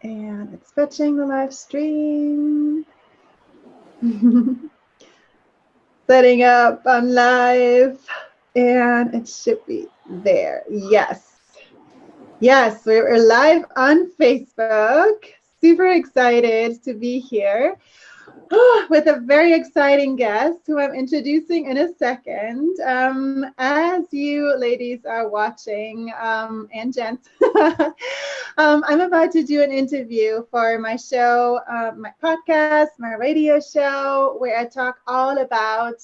And it's switching the live stream. Setting up on live. And it should be there. Yes. Yes, we're live on Facebook. Super excited to be here with a very exciting guest who I'm introducing in a second. As you ladies are watching, and gents, I'm about to do an interview for my show, my podcast, my radio show, where I talk all about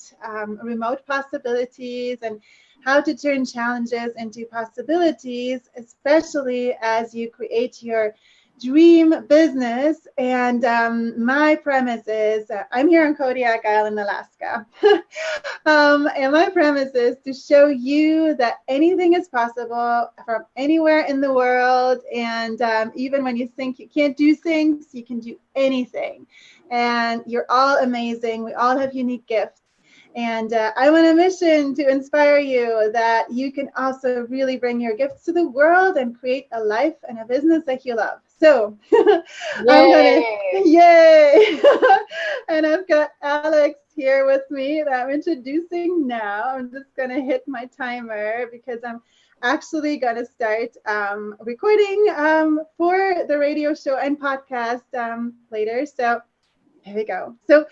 remote possibilities and how to turn challenges into possibilities, especially as you create your dream business. And my premise is I'm here on Kodiak Island, Alaska. And my premise is to show you that anything is possible from anywhere in the world. And even when you think you can't do things, you can do anything. And you're all amazing. We all have unique gifts. And I'm on a mission to inspire you that you can also really bring your gifts to the world and create a life and a business that you love. So yay! And I've got Alex here with me that I'm introducing now. I'm just going to hit my timer because I'm actually going to start recording for the radio show and podcast later. So here we go. So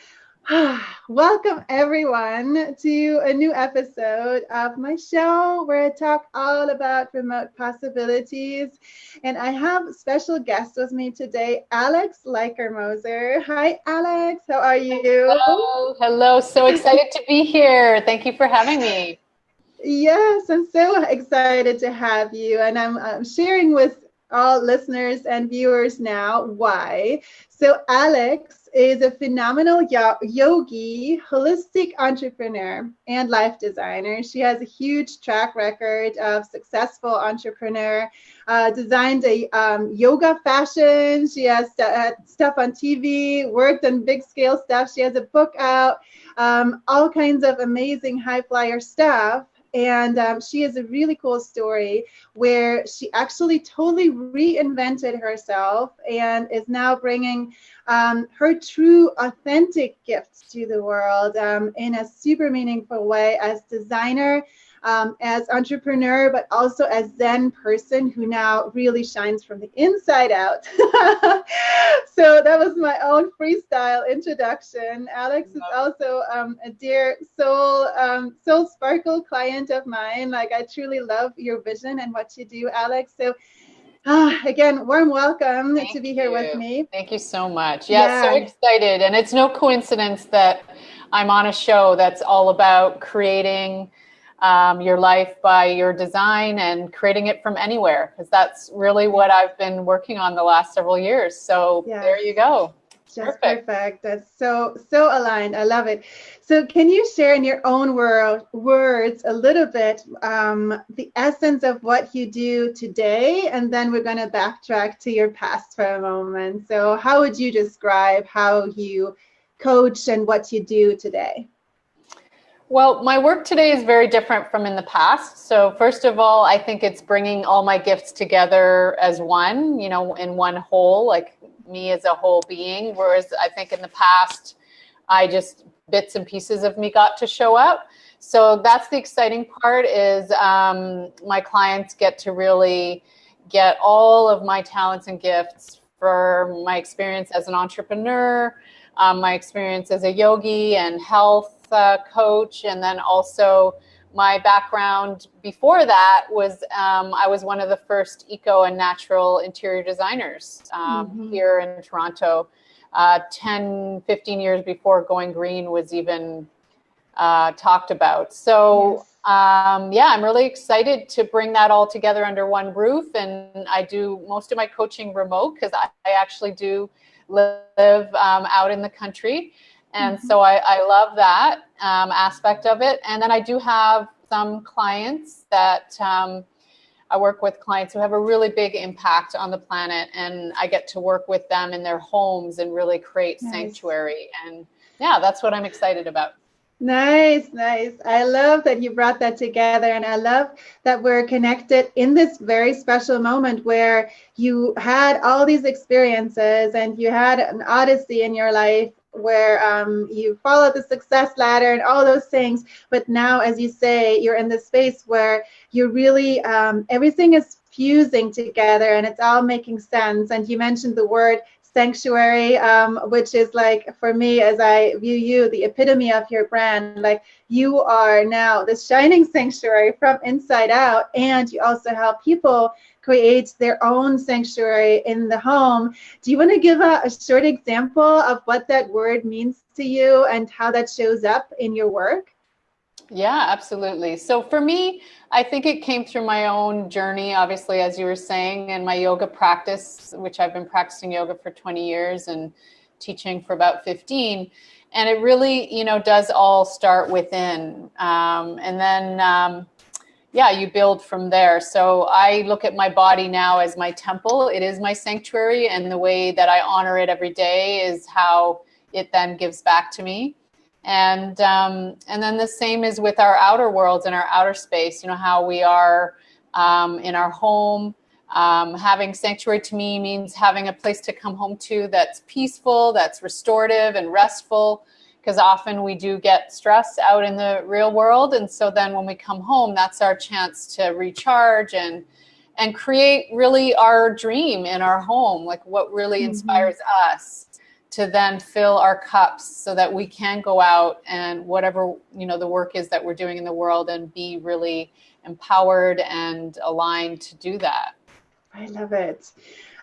welcome everyone to a new episode of my show where I talk all about remote possibilities. And I have a special guest with me today, Alex Leikermoser. Hi, Alex. How are you? Hello. So excited to be here. Thank you for having me. Yes, I'm so excited to have you. And I'm sharing with all listeners and viewers now why. So Alex is a phenomenal yogi, holistic entrepreneur, and life designer. She has a huge track record of successful entrepreneur, designed a yoga fashion. She has stuff on TV, worked on big scale stuff. She has a book out, all kinds of amazing high flyer stuff. And she has a really cool story where she actually totally reinvented herself and is now bringing her true, authentic gifts to the world in a super meaningful way as designer, as entrepreneur, but also as Zen person who now really shines from the inside out. So that was my own freestyle introduction. Alex is also a dear soul sparkle client of mine. Like, I truly love your vision and what you do, Alex. So again, warm welcome to be here with me. Thank you so much. Yeah, so excited. And it's no coincidence that I'm on a show that's all about creating your life by your design and creating it from anywhere, because that's really what I've been working on the last several years. So there you go. Just perfect. That's so aligned. I love it. So can you share in your own words a little bit the essence of what you do today, and then we're going to backtrack to your past for a moment. So how would you describe how you coach and what you do today? Well, my work today is very different from in the past. So first of all, I think it's bringing all my gifts together as one, in one whole, like me as a whole being. Whereas I think in the past, bits and pieces of me got to show up. So that's the exciting part is my clients get to really get all of my talents and gifts for my experience as an entrepreneur, my experience as a yogi and health coach, and then also my background before that was I was one of the first eco and natural interior designers here in Toronto 10, 15 years before going green was even talked about. So I'm really excited to bring that all together under one roof. And I do most of my coaching remote because I actually do live out in the country. And so I love that aspect of it. And then I do have some clients that I work with clients who have a really big impact on the planet, and I get to work with them in their homes and really create sanctuary. And that's what I'm excited about. Nice, nice. I love that you brought that together. And I love that we're connected in this very special moment where you had all these experiences and you had an odyssey in your life where you followed the success ladder and all those things. But now, as you say, you're in this space where you really, everything is fusing together and it's all making sense. And you mentioned the word sanctuary, which is like, for me, as I view you, the epitome of your brand. Like, you are now the shining sanctuary from inside out, and you also help people create their own sanctuary in the home. Do you want to give a short example of what that word means to you and how that shows up in your work? Yeah, absolutely. So for me, I think it came through my own journey, obviously, as you were saying, and my yoga practice, which I've been practicing yoga for 20 years and teaching for about 15. And it really, does all start within. And then, yeah, you build from there. So I look at my body now as my temple. It is my sanctuary. And the way that I honor it every day is how it then gives back to me. And then the same is with our outer worlds and our outer space, how we are in our home. Having sanctuary to me means having a place to come home to that's peaceful, that's restorative and restful, because often we do get stress out in the real world. And so then when we come home, that's our chance to recharge and create really our dream in our home, like what really inspires us, to then fill our cups so that we can go out and whatever, the work is that we're doing in the world, and be really empowered and aligned to do that. I love it.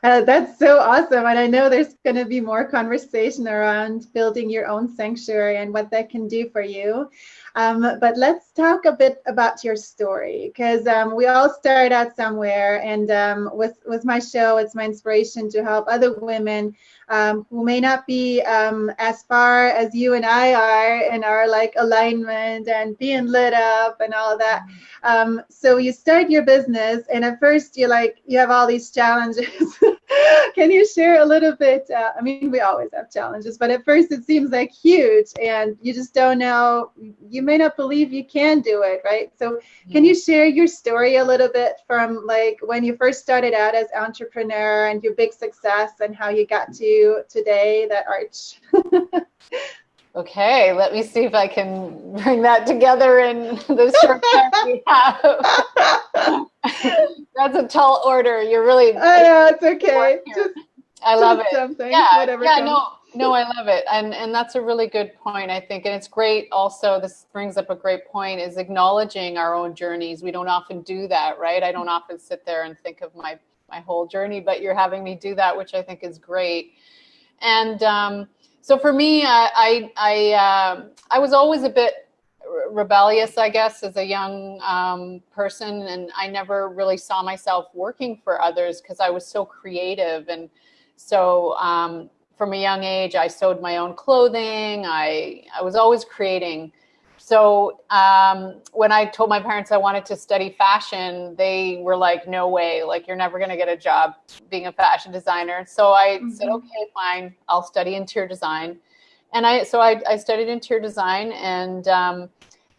That's so awesome. And I know there's going to be more conversation around building your own sanctuary and what that can do for you. But let's talk a bit about your story, because we all start out somewhere. And with my show, it's my inspiration to help other women who may not be as far as you and I are in our like alignment and being lit up and all of that. So you start your business, and at first you have all these challenges. Can you share a little bit? I mean, we always have challenges, but at first it seems like huge, and you just don't know. You may not believe you can do it, right? So can you share your story a little bit from like when you first started out as entrepreneur and your big success and how you got to today, that arch? Okay, let me see if I can bring that together in the short time we have. That's a tall order. You're really. I know, it's okay. I love it. Something, yeah, whatever no, I love it. And that's a really good point, I think. And it's great also, this brings up a great point, is acknowledging our own journeys. We don't often do that, right? I don't often sit there and think of my whole journey, but you're having me do that, which I think is great. And so for me, I was always a bit rebellious, I guess, as a young person, and I never really saw myself working for others because I was so creative. And so from a young age, I sewed my own clothing. I was always creating. So when I told my parents I wanted to study fashion, they were like, no way, like you're never going to get a job being a fashion designer. So I said, okay, fine, I'll study interior design. And I studied interior design, and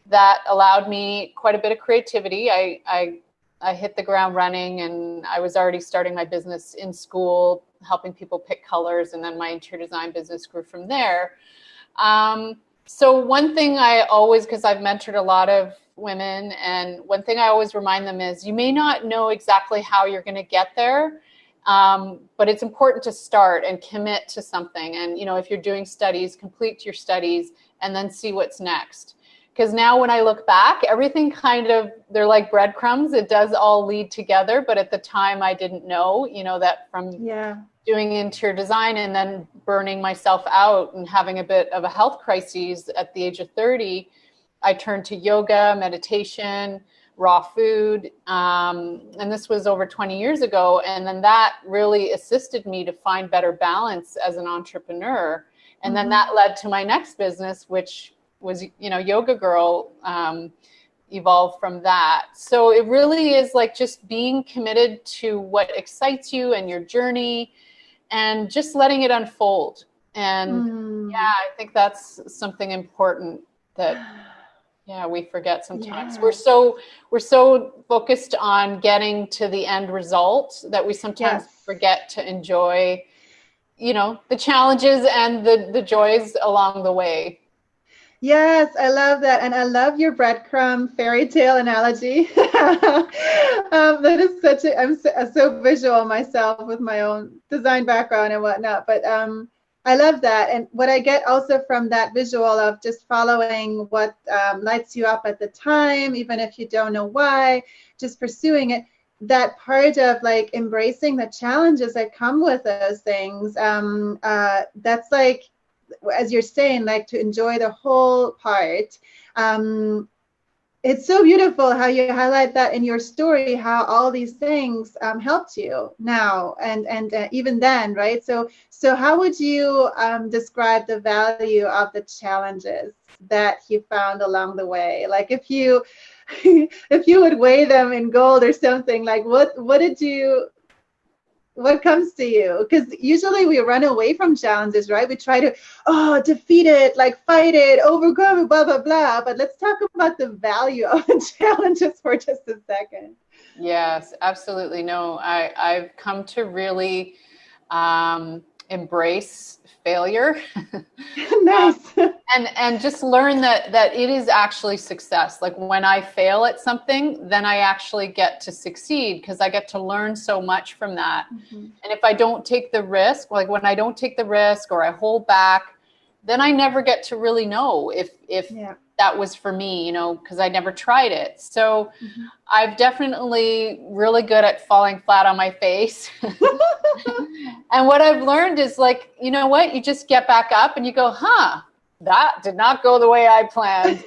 that allowed me quite a bit of creativity. I hit the ground running, and I was already starting my business in school, helping people pick colors. And then my interior design business grew from there. So one thing I always, because I've mentored a lot of women, and one thing I always remind them is you may not know exactly how you're going to get there, but it's important to start and commit to something. And, if you're doing studies, complete your studies and then see what's next. Because now when I look back, everything they're like breadcrumbs. It does all lead together. But at the time I didn't know, that from doing interior design and then burning myself out and having a bit of a health crisis at the age of 30, I turned to yoga, meditation, raw food. And this was over 20 years ago. And then that really assisted me to find better balance as an entrepreneur. And then that led to my next business, which was, Yoga Girl, evolved from that. So it really is like just being committed to what excites you and your journey, and just letting it unfold. And I think that's something important that, yeah, we forget sometimes. Yeah. We're so focused on getting to the end result that we sometimes Yes. forget to enjoy, the challenges and the joys along the way. Yes, I love that. And I love your breadcrumb fairy tale analogy. That is I'm so visual myself with my own design background and whatnot. But I love that. And what I get also from that visual of just following what lights you up at the time, even if you don't know why, just pursuing it. That part of like embracing the challenges that come with those things, that's like, as you're saying, like to enjoy the whole part. It's so beautiful how you highlight that in your story, how all these things helped you now and even then, right? So how would you describe the value of the challenges that you found along the way? Like if you if you would weigh them in gold or something, like what comes to you? Because usually we run away from challenges, right? We try to, defeat it, like fight it, overcome it, blah, blah, blah. But let's talk about the value of the challenges for just a second. Yes, absolutely. No, I've come to really embrace failure. Nice. And just learn that it is actually success. Like when I fail at something, then I actually get to succeed because I get to learn so much from that. Mm-hmm. And if I don't take the risk, like when I don't take the risk or I hold back, then I never get to really know if that was for me, because I never tried it. So I've definitely really good at falling flat on my face. And what I've learned is like, you know what, you just get back up and you go, that did not go the way I planned.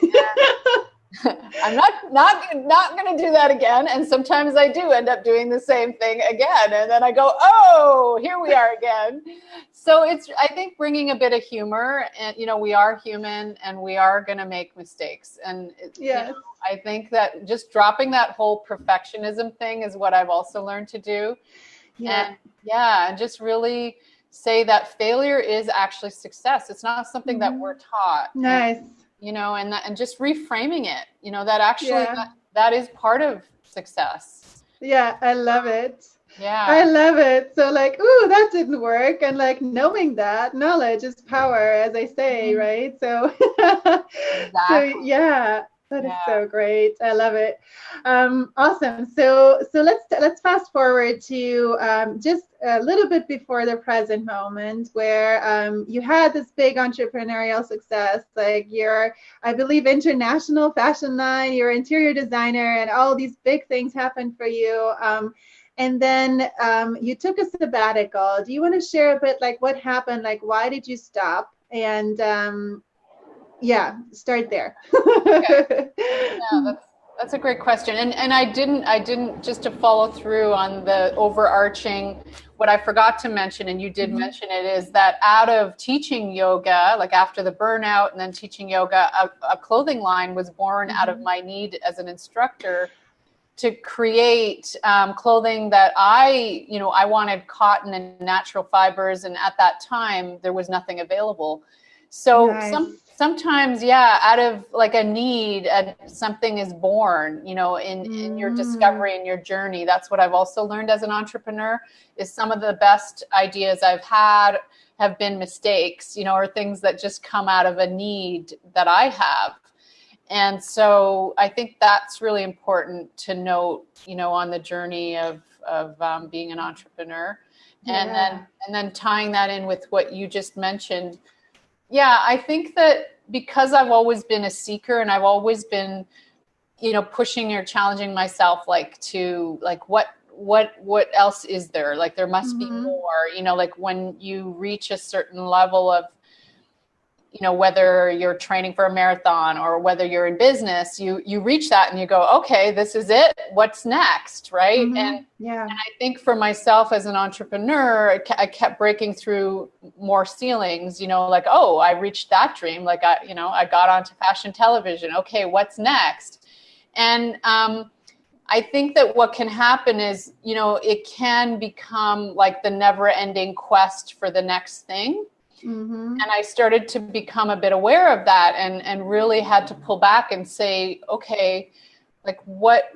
I'm not going to do that again. And sometimes I do end up doing the same thing again. And then I go, here we are again. So I think bringing a bit of humor and, we are human and we are going to make mistakes. And I think that just dropping that whole perfectionism thing is what I've also learned to do. Yeah. And just really say that failure is actually success. It's not something that we're taught. Nice. And just reframing it, that actually that is part of success. Yeah, I love it. Yeah. I love it. So like, that didn't work. And like knowing that knowledge is power, as I say, right? So, Exactly. That is so great. I love it. Awesome. So let's fast forward to just a little bit before the present moment where you had this big entrepreneurial success, like your, I believe, international fashion line, your interior designer, and all these big things happened for you. And then you took a sabbatical. Do you want to share a bit like what happened? Like, why did you stop? And start there. Okay. Yeah, that's a great question. And I didn't just to follow through on the overarching, what I forgot to mention, and you did mention it, is that out of teaching yoga, like after the burnout and then teaching yoga, a clothing line was born out of my need as an instructor to create clothing that I wanted cotton and natural fibers. And at that time, there was nothing available. So sometimes, out of like a need, something is born, in your discovery and your journey. That's what I've also learned as an entrepreneur, is some of the best ideas I've had have been mistakes, or things that just come out of a need that I have. And so I think that's really important to note, on the journey of being an entrepreneur. And then tying that in with what you just mentioned. Yeah, I think that because I've always been a seeker and I've always been, pushing or challenging myself, like to like, what else is there? Like there must be more, like when you reach a certain level of, whether you're training for a marathon or whether you're in business, you reach that and you go, okay, this is it. What's next? Right. And I think for myself as an entrepreneur, I kept breaking through more ceilings, like, I reached that dream. Like, I got onto fashion television. Okay, what's next? And I think that what can happen is, it can become like the never ending quest for the next thing. Mm-hmm. And I started to become a bit aware of that, and really had to pull back and say, okay, like what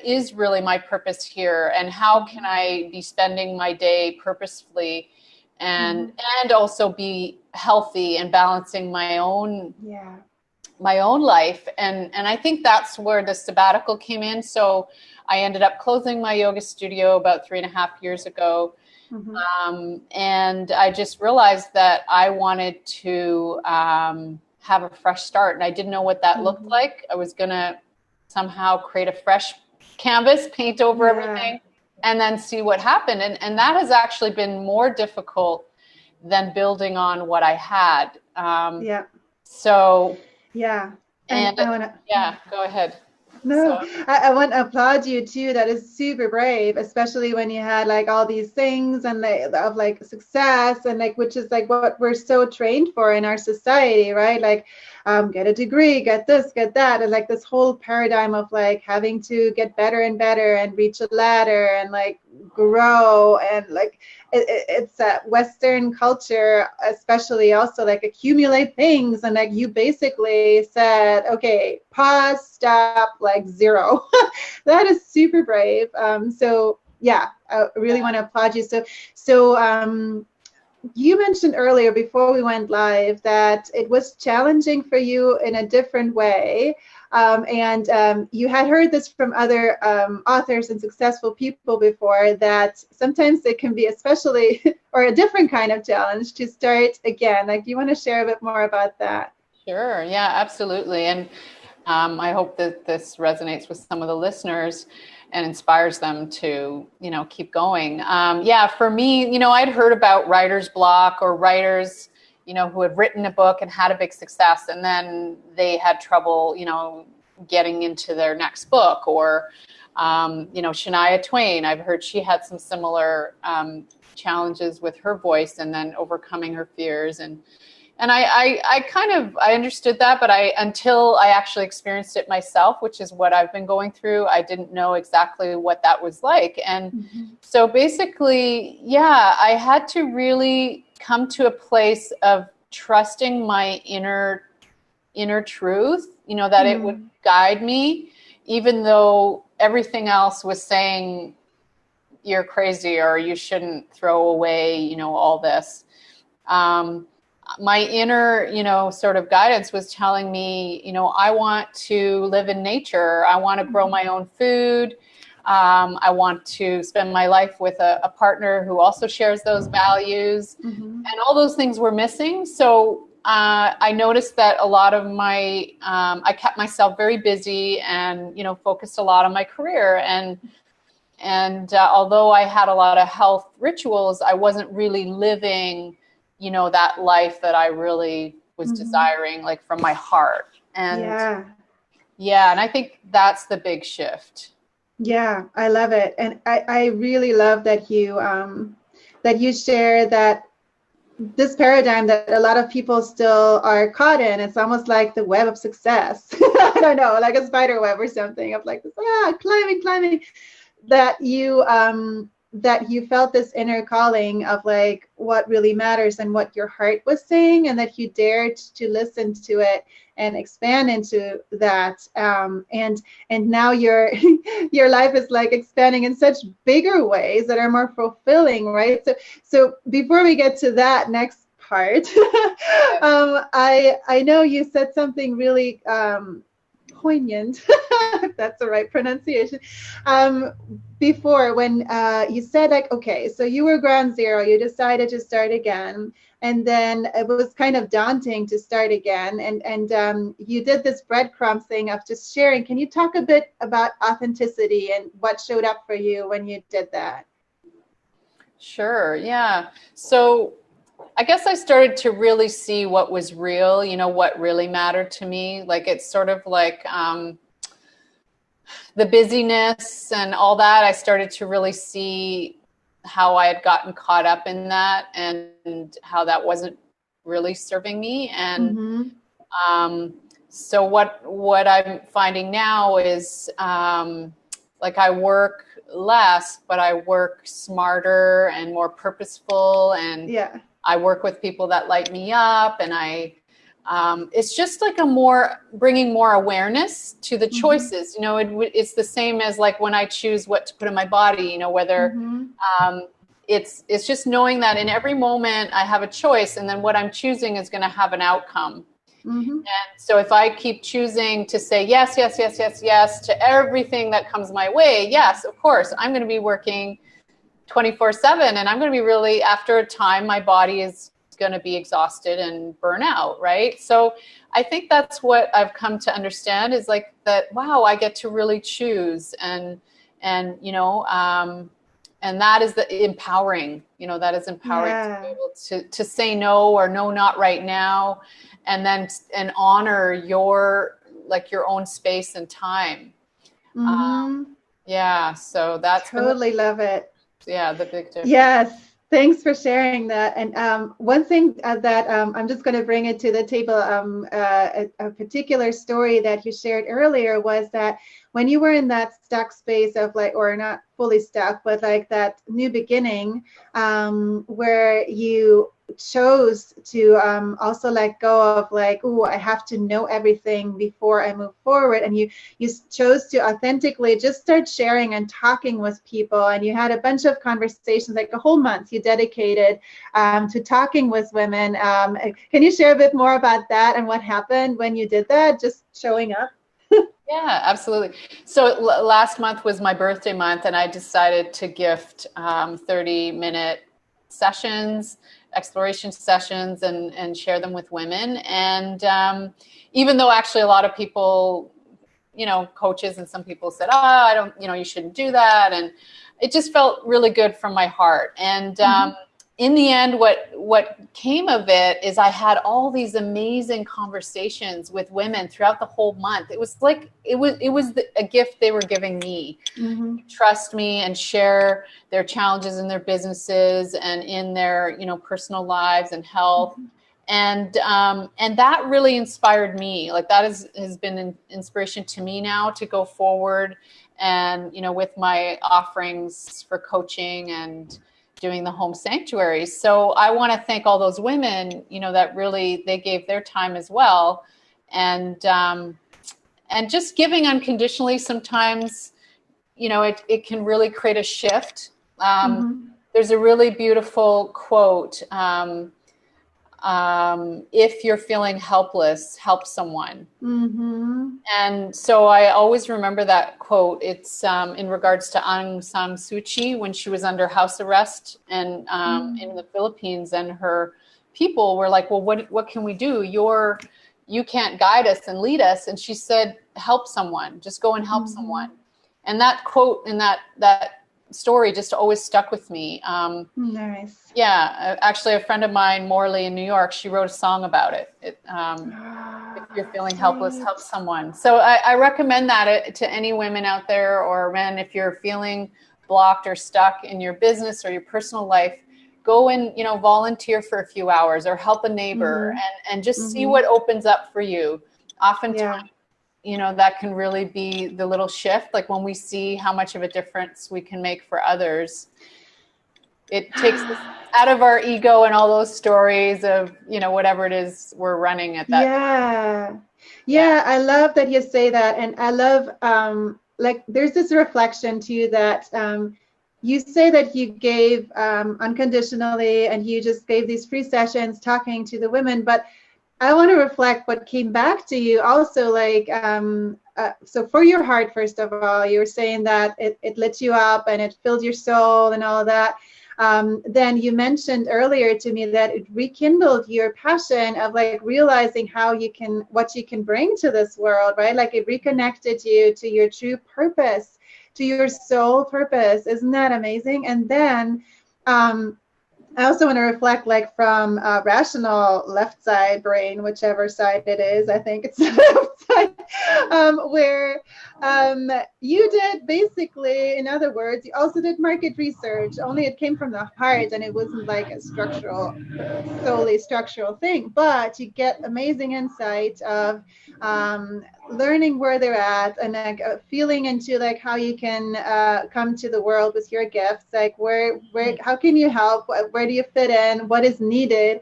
is really my purpose here, and how can I be spending my day purposefully, and also be healthy and balancing my own life. And I think that's where the sabbatical came in. So I ended up closing my yoga studio about 3.5 years ago. And I just realized that I wanted to have a fresh start, and I didn't know what that looked like. I was going to somehow create a fresh canvas, paint over everything, and then see what happened. And that has actually been more difficult than building on what I had. So, and go ahead. No, I want to applaud you too. That is super brave, especially when you had like all these things and of like success, and like, which is like what we're so trained for in our society, right? Like, get a degree, get this, get that, and like this whole paradigm of like having to get better and better and reach a ladder and like grow, and like it's a Western culture, especially, also like accumulate things. And like you basically said, okay, pause, stop, like zero. That is super brave. So yeah, I really want to applaud you. So you mentioned earlier before we went live that it was challenging for you in a different way. And you had heard this from other authors and successful people before, that sometimes it can be especially or a different kind of challenge to start again. Like, do you want to share a bit more about that? Sure. Yeah, absolutely. And I hope that this resonates with some of the listeners and inspires them to, keep going. For me, I'd heard about writer's block, or writers, who had written a book and had a big success, and then they had trouble, getting into their next book. Or, Shania Twain, I've heard she had some similar challenges with her voice, and then overcoming her fears. And I understood that, but until I actually experienced it myself, which is what I've been going through, I didn't know exactly what that was like. And so basically, I had to really come to a place of trusting my inner truth, that it would guide me, even though everything else was saying you're crazy, or you shouldn't throw away, all this. My inner, sort of guidance was telling me, I want to live in nature. I want to grow my own food. I want to spend my life with a partner who also shares those values. And all those things were missing. So I noticed that a lot of I kept myself very busy and, focused a lot on my career. And although I had a lot of health rituals, I wasn't really living that life that I really was desiring, like from my heart. And and I think that's the big shift. Yeah, I love it. And I really love that you share that this paradigm that a lot of people still are caught in. It's almost like the web of success. I don't know, like a spider web or something of like this, climbing, that you felt this inner calling of like what really matters and what your heart was saying, and that you dared to listen to it and expand into that. And now your life is like expanding in such bigger ways that are more fulfilling, right? So before we get to that next part, I know you said something really poignant, if that's the right pronunciation, before, when you said like, okay, so you were ground zero, you decided to start again, and then it was kind of daunting to start again, and you did this breadcrumb thing of just sharing. Can you talk a bit about authenticity and what showed up for you when you did that? Sure, yeah. So I guess I started to really see what was real, what really mattered to me. Like, it's sort of like the busyness and all that. I started to really see how I had gotten caught up in that, and how that wasn't really serving me. And so what I'm finding now is like, I work less, but I work smarter and more purposeful, and I work with people that light me up, and it's just like bringing more awareness to the choices. You know, it's the same as like when I choose what to put in my body, you know, whether it's just knowing that in every moment I have a choice, and then what I'm choosing is going to have an outcome. And so if I keep choosing to say yes, yes, yes, yes, yes to everything that comes my way, yes, of course, I'm going to be working 24/7, and I'm going to be really, after a time, my body is going to be exhausted and burn out, right? So I think that's what I've come to understand, is like that, wow, I get to really choose, and you know, and that is empowering, you know, that is empowering to be able to say no, or no, not right now, and then honor your own space and time. Yeah, so that's totally love it. Yeah, the big difference. Yes, thanks for sharing that. And one thing that I'm just going to bring it to the table, a particular story that you shared earlier was that when you were in that stuck space of like, or not fully stuck, but like that new beginning, where you chose to also let go of like, oh, I have to know everything before I move forward, and you chose to authentically just start sharing and talking with people, and you had a bunch of conversations, like a whole month you dedicated to talking with women. Can you share a bit more about that and what happened when you did that, just showing up? Yeah, absolutely. So last month was my birthday month, and I decided to gift 30-minute sessions, exploration sessions, and share them with women. And even though actually a lot of people, you know, coaches and some people said, I don't, you know, you shouldn't do that. And it just felt really good from my heart. And in the end, what came of it is I had all these amazing conversations with women throughout the whole month. It was like, it was a gift they were giving me. Trust me and share their challenges in their businesses and in their, you know, personal lives and health. And that really inspired me. Like that has been an inspiration to me now to go forward and, you know, with my offerings for coaching and doing the home sanctuaries. So I want to thank all those women, you know, that really, they gave their time as well. And just giving unconditionally sometimes, you know, it can really create a shift. There's a really beautiful quote. If you're feeling helpless, help someone. And so I always remember that quote. It's in regards to Aung San Suu Kyi when she was under house arrest and in the Philippines, and her people were like, well, what can we do? You can't guide us and lead us. And she said, help someone, just go and help someone. And that quote and that story just always stuck with me. Nice. Yeah, actually a friend of mine, Morley in New York, she wrote a song about it. If you're feeling helpless, help someone. So I recommend that to any women out there or men. If you're feeling blocked or stuck in your business or your personal life, go and, you know, volunteer for a few hours or help a neighbor and just see what opens up for you. Oftentimes, you know, that can really be the little shift. Like when we see how much of a difference we can make for others, it takes us out of our ego and all those stories of, you know, whatever it is we're running at that time. Yeah, I love that you say that. And I love, like, there's this reflection too that you say that you gave unconditionally, and you just gave these free sessions talking to the women, but I want to reflect what came back to you also, like, so for your heart, first of all, you were saying that it lit you up and it filled your soul and all of that. Then you mentioned earlier to me that it rekindled your passion of like realizing what you can bring to this world, right? Like it reconnected you to your true purpose, to your soul purpose. Isn't that amazing? And then, I also want to reflect like from rational left side brain, whichever side it is. I think it's the left side, where You did basically, in other words, you also did market research, only it came from the heart and it wasn't like a solely structural thing, but you get amazing insight of learning where they're at and like feeling into like how you can come to the world with your gifts, like how can you help, where do you fit in, what is needed.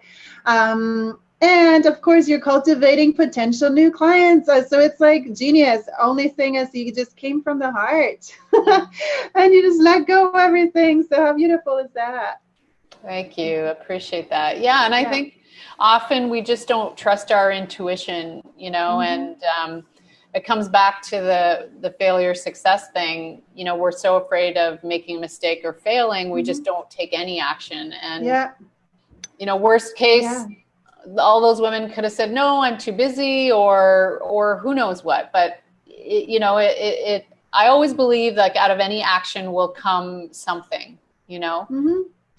And of course, you're cultivating potential new clients. So it's like genius. Only thing is you just came from the heart and you just let go of everything. So how beautiful is that? Thank you. Appreciate that. Yeah. And I think often we just don't trust our intuition, and it comes back to the failure success thing. We're so afraid of making a mistake or failing. We just don't take any action. And, worst case, all those women could have said, no, I'm too busy or who knows what. But, I always believe like out of any action will come something,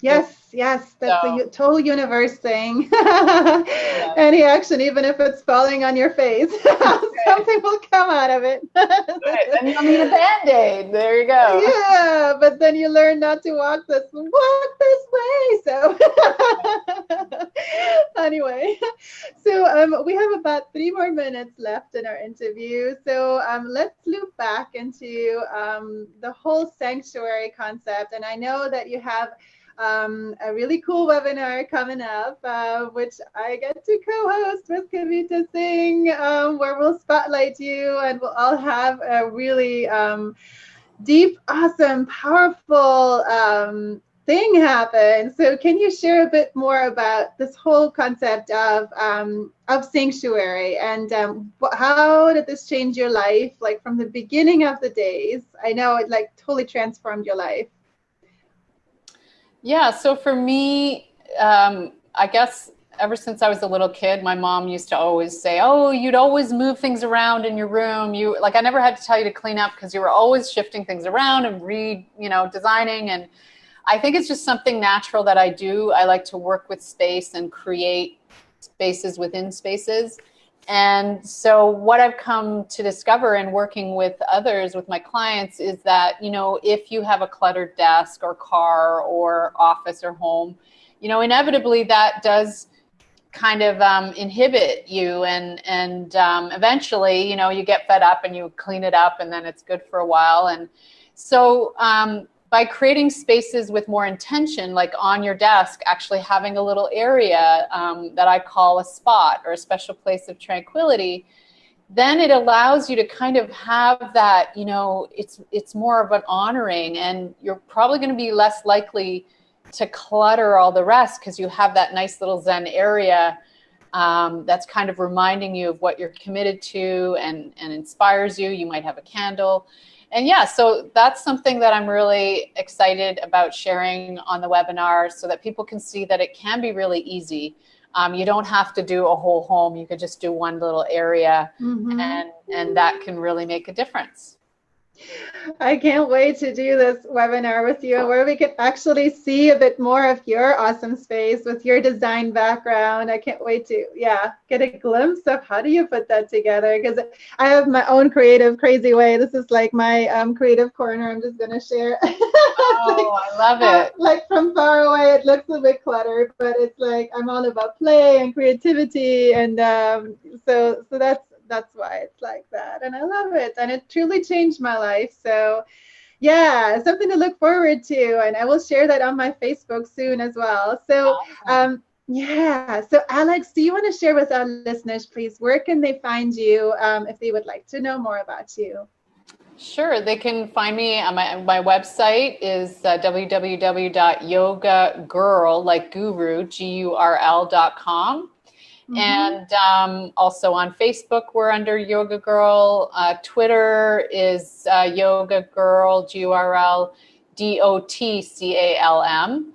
Yes, that's a total universe thing. Any action, even if it's falling on your face, something will come out of it. Right. Then you'll need a Band-Aid. There you go. Yeah, but then you learn not to walk this way. So anyway, so we have about 3 more minutes left in our interview. So let's loop back into the whole sanctuary concept. And I know that you have a really cool webinar coming up, which I get to co-host with Kavita Singh, where we'll spotlight you and we'll all have a really deep, awesome, powerful thing happen. So can you share a bit more about this whole concept of sanctuary and how did this change your life, like from the beginning of the days? I know it like totally transformed your life. Yeah, so for me, I guess ever since I was a little kid, my mom used to always say, oh, you'd always move things around in your room. I never had to tell you to clean up because you were always shifting things around and designing. And I think it's just something natural that I do. I like to work with space and create spaces within spaces. And so what I've come to discover in working with others, with my clients, is that, if you have a cluttered desk or car or office or home, inevitably that does kind of inhibit you. And eventually, you get fed up and you clean it up and then it's good for a while. And so by creating spaces with more intention, like on your desk, actually having a little area that I call a spot or a special place of tranquility, then it allows you to kind of have that, it's more of an honoring, and you're probably going to be less likely to clutter all the rest because you have that nice little Zen area that's kind of reminding you of what you're committed to and inspires you. You might have a candle. And yeah, so that's something that I'm really excited about sharing on the webinar so that people can see that it can be really easy. You don't have to do a whole home. You could just do one little area, and that can really make a difference. I can't wait to do this webinar with you where we can actually see a bit more of your awesome space with your design background. I can't wait to, get a glimpse of how do you put that together, because I have my own creative, crazy way. This is like my creative corner. I'm just going to share. Oh, I love it. Like from far away, it looks a bit cluttered, but it's like I'm all about play and creativity. And so that's why it's like that. And I love it. And it truly changed my life. So yeah, something to look forward to. And I will share that on my Facebook soon as well. So so Alex, do you want to share with our listeners, please, where can they find you if they would like to know more about you? Sure. They can find me on my website is www.yogagurl, like guru, GURL.com. And also on Facebook, we're under Yoga Girl. Twitter is Yoga Girl, GURL, DOTCALM.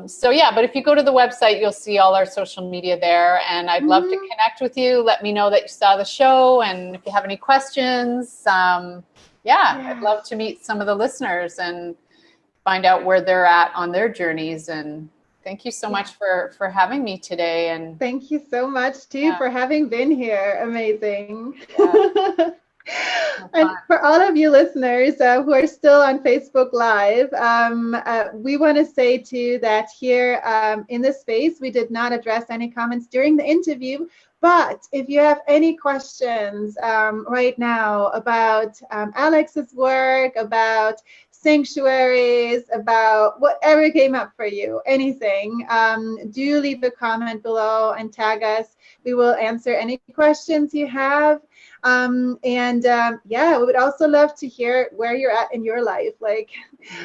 So yeah, but if you go to the website, you'll see all our social media there. And I'd love to connect with you. Let me know that you saw the show. And if you have any questions, I'd love to meet some of the listeners and find out where they're at on their journeys. And thank you so much for having me today. And thank you so much too for having been here. Amazing. And for all of you listeners who are still on Facebook Live, we want to say too that here in this space, we did not address any comments during the interview. But if you have any questions right now about Alex's work, about sanctuaries, about whatever came up for you, anything, do leave a comment below and tag us. We will answer any questions you have. Yeah, we would also love to hear where you're at in your life. Like,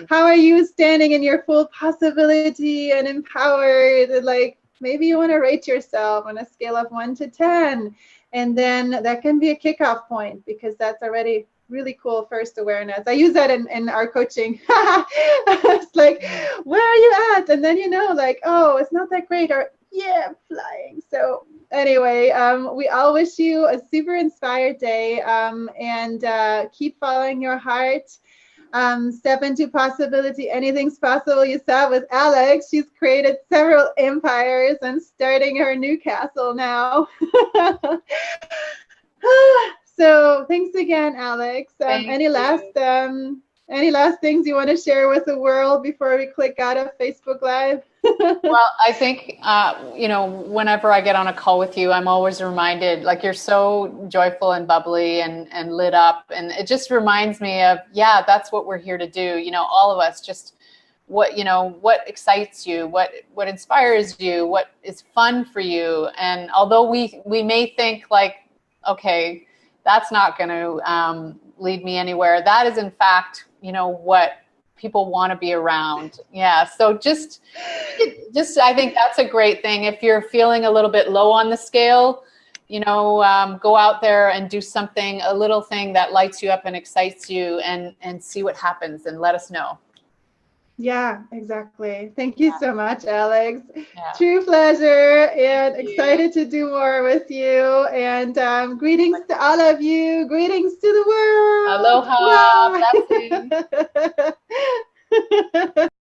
how are you standing in your full possibility and empowered? Like, maybe you want to rate yourself on a scale of 1 to 10. And then that can be a kickoff point, because that's already really cool first awareness. I use that in our coaching. It's like, where are you at? And then, like, oh, it's not that great, or yeah, I'm flying. So anyway, we all wish you a super inspired day, and keep following your heart. Step into possibility. Anything's possible. You saw with Alex. She's created several empires and starting her new castle now. So thanks again, Alex. Any last things you want to share with the world before we click out of Facebook Live? Well, I think, whenever I get on a call with you, I'm always reminded, like, you're so joyful and bubbly and lit up. And it just reminds me of, yeah, that's what we're here to do. All of us, just what excites you, what inspires you, what is fun for you. And although we may think like, okay, that's not going to lead me anywhere, that is in fact, what people want to be around. Yeah. So just I think that's a great thing. If you're feeling a little bit low on the scale, go out there and do something, a little thing that lights you up and excites you, and see what happens, and let us know. Yeah, exactly. Thank you so much, Alex. Yeah. True pleasure, and excited to do more with you. And greetings to all of you. Greetings to the world. Aloha. Blessings.